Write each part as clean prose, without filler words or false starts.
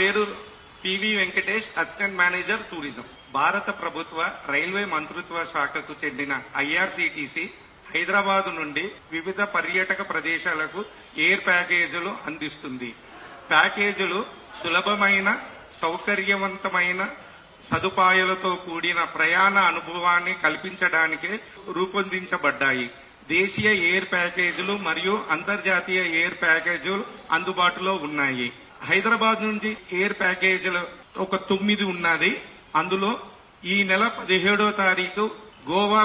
పేరు PV Venkatesh, assistant manager tourism. భారత ప్రభుత్వ రైల్వే మంత్రిత్వ శాఖకు చెందిన ఐఆర్సీటీసీ హైదరాబాద్ నుండి వివిధ పర్యాటక ప్రదేశాలకు ఎయిర్ ప్యాకేజీలు అందిస్తుంది. ప్యాకేజీలు సులభమైన, సౌకర్యవంతమైన సదుపాయాలతో కూడిన ప్రయాణ అనుభవాన్ని కల్పించడానికే రూపొందించబడ్డాయి. దేశీయ ఎయిర్ ప్యాకేజీలు మరియు అంతర్జాతీయ ఎయిర్ ప్యాకేజీలు అందుబాటులో ఉన్నాయి. హైదరాబాద్ నుంచి ఎయిర్ ప్యాకేజీలు ఒక 9 ఉన్నది. అందులో ఈ నెల 17వ తారీఖు గోవా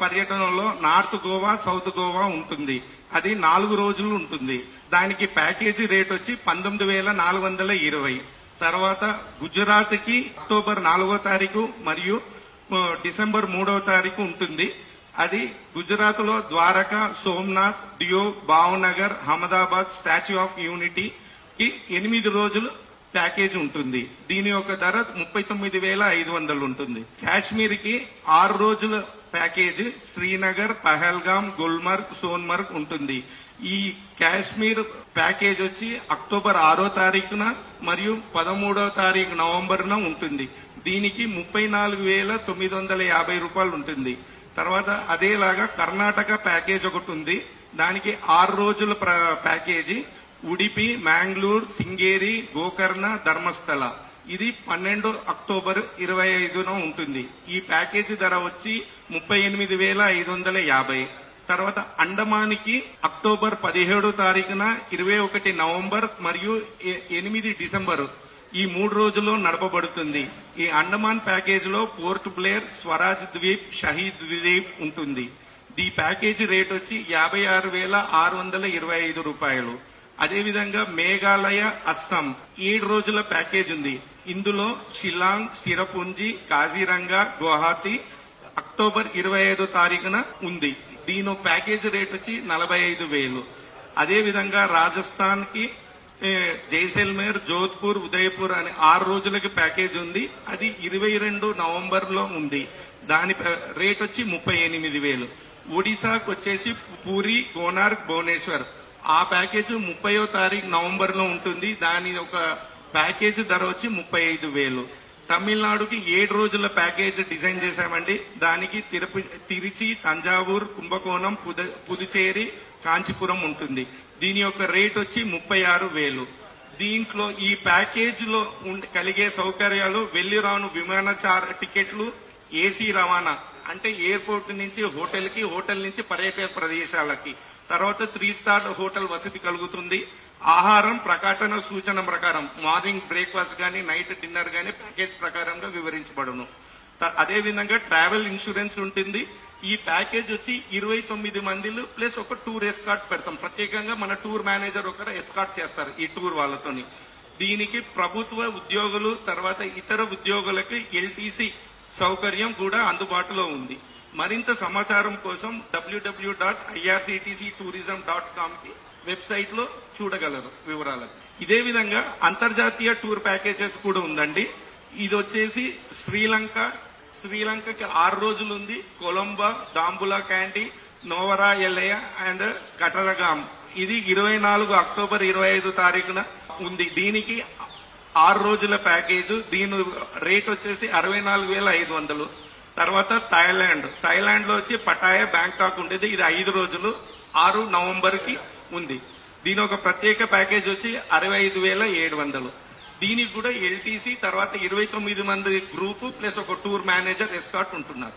పర్యటనలో నార్త్ గోవా, సౌత్ గోవా ఉంటుంది. అది 4 రోజులు ఉంటుంది. దానికి ప్యాకేజీ రేట్ వచ్చి 19,420. తర్వాత గుజరాత్ కి అక్టోబర్ 4వ తారీఖు మరియు డిసెంబర్ 3వ తారీఖు ఉంటుంది. అది గుజరాత్ లో Dwarka, Somnath, Diu, Bhavnagar, Ahmedabad, statue of unity కి 8 రోజులు ప్యాకేజ్ ఉంటుంది. దీని యొక్క ధర 39,500 ఉంటుంది. కాశ్మీర్ కి 6 రోజుల ప్యాకేజ్ శ్రీనగర్, పహల్గామ్, గుల్మర్గ్, సోన్మర్గ్ ఉంటుంది. ఈ కాశ్మీర్ ప్యాకేజ్ వచ్చి అక్టోబర్ 6వ తారీఖున మరియు 13వ తారీఖు నవంబర్న ఉంటుంది. దీనికి 34,950 రూపాయలు ఉంటుంది. తర్వాత అదేలాగా కర్ణాటక ప్యాకేజ్ ఒకటి ఉంది. దానికి 6 రోజుల ప్యాకేజీ ఉడిపి, మ్యాంగ్లూర్, సింగేరి, గోకర్ణ, ధర్మస్థల. ఇది 12 అక్టోబర్ 25న ఉంటుంది. ఈ ప్యాకేజీ ధర వచ్చి 38,550. తర్వాత అండమానికి అక్టోబర్ 17వ తారీఖున, 21 నవంబర్ మరియు 8 డిసెంబర్ ఈ 3 రోజుల్లో నడపబడుతుంది. ఈ అండమాన్ ప్యాకేజీలో పోర్ట్ బ్లేర్, స్వరాజ్ ద్వీప్, షహీద్ ద్వీప్ ఉంటుంది. ఈ ప్యాకేజీ రేట్ వచ్చి 56,625 రూపాయలు. అదేవిధంగా మేఘాలయ, అస్సాం 7 రోజుల ప్యాకేజ్ ఉంది. ఇందులో షిలాంగ్, చిరపుంజి, కాజీరంగా, గువాహతి అక్టోబర్ 25వ తారీఖున ఉంది. దీని ప్యాకేజ్ రేట్ వచ్చి 45,000. అదేవిధంగా రాజస్థాన్ కి జైసల్మేర్, జోధ్పూర్, ఉదయపూర్ అని 6 రోజులకి ప్యాకేజ్ ఉంది. అది 22 నవంబర్ లో ఉంది. దాని రేట్ వచ్చి 38,000. ఒడిశాకు వచ్చేసి పూరి, కోనార్క్, భువనేశ్వర్ ఆ ప్యాకేజ్ 30వ తారీఖు నవంబర్ లో ఉంటుంది. దాని ఒక ప్యాకేజ్ ధర వచ్చి 35,000. తమిళనాడుకి 7 రోజుల ప్యాకేజ్ డిజైన్ చేశామండి. దానికి తిరుచి, తంజావూర్, కుంభకోణం, పుదుచేరి, కాంచీపురం ఉంటుంది. దీని యొక్క రేట్ వచ్చి 36,000. దీంట్లో ఈ ప్యాకేజ్ లో కలిగే సౌకర్యాలు వెళ్లి రాను విమానచార టికెట్లు, ఏసీ రవాణా అంటే ఎయిర్పోర్ట్ నుంచి హోటల్ కి, హోటల్ నుంచి పర్యాటక ప్రదేశాలకి, తర్వాత 3 స్టార్ హోటల్ వసతి కలుగుతుంది. ఆహారం ప్రకటన సూచన ప్రకారం మార్నింగ్ బ్రేక్ఫాస్ట్ గానీ, నైట్ డిన్నర్ గానీ ప్యాకేజ్ ప్రకారంగా వివరించబడును. అదేవిధంగా ట్రావెల్ ఇన్సూరెన్స్ ఉంటుంది. ఈ ప్యాకేజ్ వచ్చి 29 మందిలు ప్లస్ ఒక టూర్ ఎస్కార్ట్ పెడతాం. ప్రత్యేకంగా మన టూర్ మేనేజర్ ఒకరు ఎస్కార్ట్ చేస్తారు ఈ టూర్ వాళ్ళతోని. దీనికి ప్రభుత్వ ఉద్యోగులు, తర్వాత ఇతర ఉద్యోగులకి ఎల్టీసీ సౌకర్యం కూడా అందుబాటులో ఉంది. మరింత సమాచారం కోసం www.irctctourism.com కి వెబ్సైట్ లో చూడగలరు వివరాలకు. ఇదే విధంగా అంతర్జాతీయ టూర్ ప్యాకేజెస్ కూడా ఉందండి. ఇది వచ్చేసి శ్రీలంకకి 6 రోజులు ఉంది. కొలంబో, దాంబులా క్యాండి, నోవరా ఎల్లయ అండ్ కటరగామ్. ఇది 24 అక్టోబర్ 25 తారీఖున ఉంది. దీనికి 6 రోజుల ప్యాకేజ్. దీని రేట్ వచ్చేసి 64,500. తర్వాత థాయిలాండ్ లో వచ్చి పటాయా, బ్యాంకాక్ ఉండేది. ఇది 5 రోజులు 6 నవంబర్ కి ఉంది. దీని ఒక ప్రత్యేక ప్యాకేజ్ వచ్చి 65,700. దీనికి కూడా ఎల్టీసీ, తర్వాత 29 మంది గ్రూపు ప్లస్ ఒక టూర్ మేనేజర్ ఎస్కార్ట్ ఉంటున్నారు.